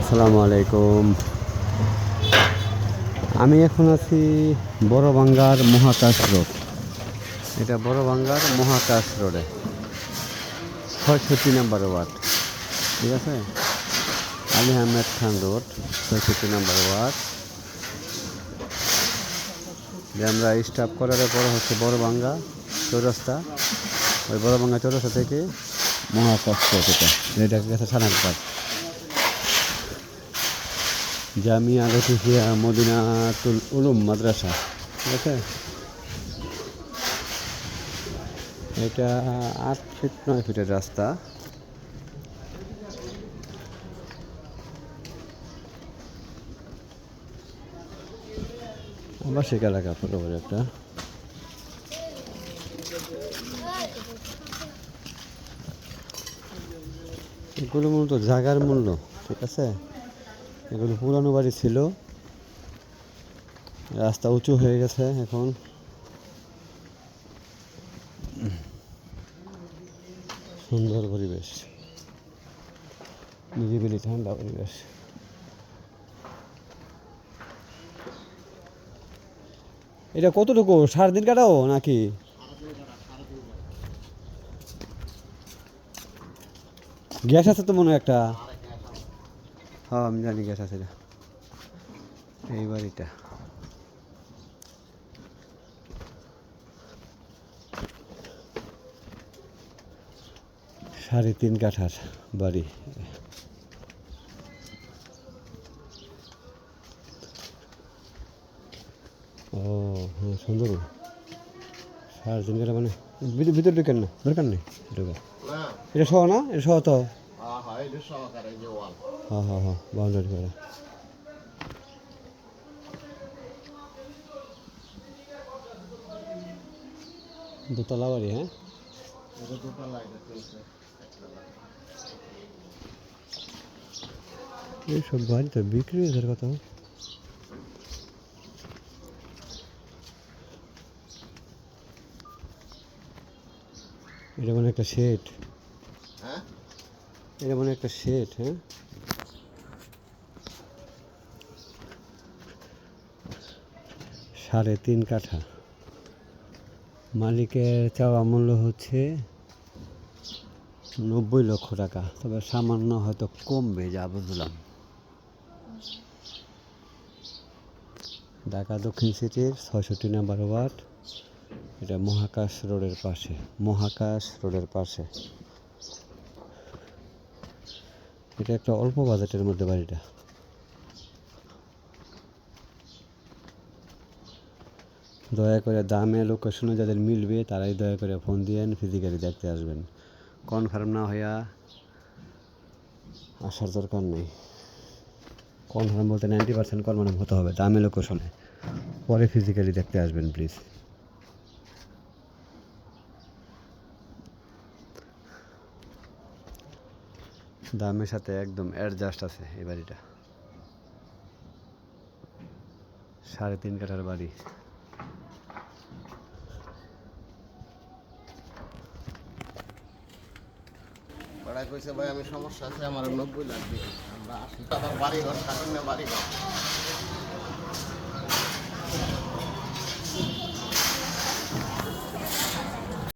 আসসালামু আলাইকুম। আমি এখন আছি বড়বাঙ্গার মহাকাশ রোড। এটা বড়বাঙ্গার মহাকাশ রোডে ৬৬ নম্বর ওয়ার্ড। ঠিক আছে, আলী আহমেদ খান রোড, ৬৬ নম্বর ওয়ার্ড। যে আমরা স্টাফ করার পর হচ্ছে বড়বাঙ্গা চৌরাস্তা। ওই বড়বাঙ্গা চৌরাস্তা থেকে মহাকাশ রোড, এটা গেছে সানারপাড় জামিয়া লতিফিয়া মদিনাতুল উলুম মাদ্রাসা। ঠিক আছে, এটা ৮ ফিট ৯ ফিটের রাস্তা। আবাসিক এলাকা পুরোপুরি একটা। এগুলো মূলত জায়গার মূল্য। ঠিক আছে, এগুলো পুরানো বাড়ি ছিল, রাস্তা উঁচু হয়ে গেছে এখন। সুন্দর পরিবেশ, নিরিবিলি ঠান্ডা পরিবেশ। এটা কতটুকু, 4.5 কাটাও নাকি? গ্যাস আছে তো মনে হয় একটা। হ্যাঁ আমি জানি গ্যাস আছে। এই বাড়িটা 3.5 কাঠার বাড়ি। ও হ্যাঁ, সুন্দর। 3.5 কাঠা মানে ভিতর ঢুকেন না, দরকার নেই ঢুকে। এটা সহ না? এটা সহ তো? হ্যাঁ হ্যাঁ হ্যাঁ, বাউন্ডারি করা। দোতলা বাড়ি। হ্যাঁ, এইসব বাড়ি তো বিক্রি হয়ে যাওয়ার কথা। এটা মানে একটা শেড। এটা মানে একটা শেড। হ্যাঁ, 3.5 কাঠা। মালিকের চাওয়া মূল্য হচ্ছে 90 লক্ষ টাকা, তবে সামান্য হয়তো কমবে যা বুঝলাম। ঢাকা দক্ষিণ সিটির ৬৬ নম্বর ওয়ার্ড। এটা মহাকাশ রোডের পাশে। মহাকাশ রোডের পাশে এটা একটা অল্প বাজেটের মধ্যে বাড়িটা। দয়া করে দামে লোকেশনে যাদের মিলবে তারাই দয়া করে ফোন দিয়েন, ফিজিক্যালি দেখতে আসবেন। কনফার্ম না হইয়া আসার দরকার নেই। কনফার্ম বলতে 90% কনফার্ম হতে হবে দামে লোকেশনে, পরে ফিজিক্যালি দেখতে আসবেন প্লিজ। দামের সাথে একদম অ্যাডজাস্ট আছে এই বাড়িটা। 3.5 কাঠার বাড়ি। ভাড়া কইছে ভাই আমি সমস্যা আছে, আমার 90 লাখ দিই, আমরা আসি। আমার বাড়ি ঘর থাকেন না, বাড়ি ঘর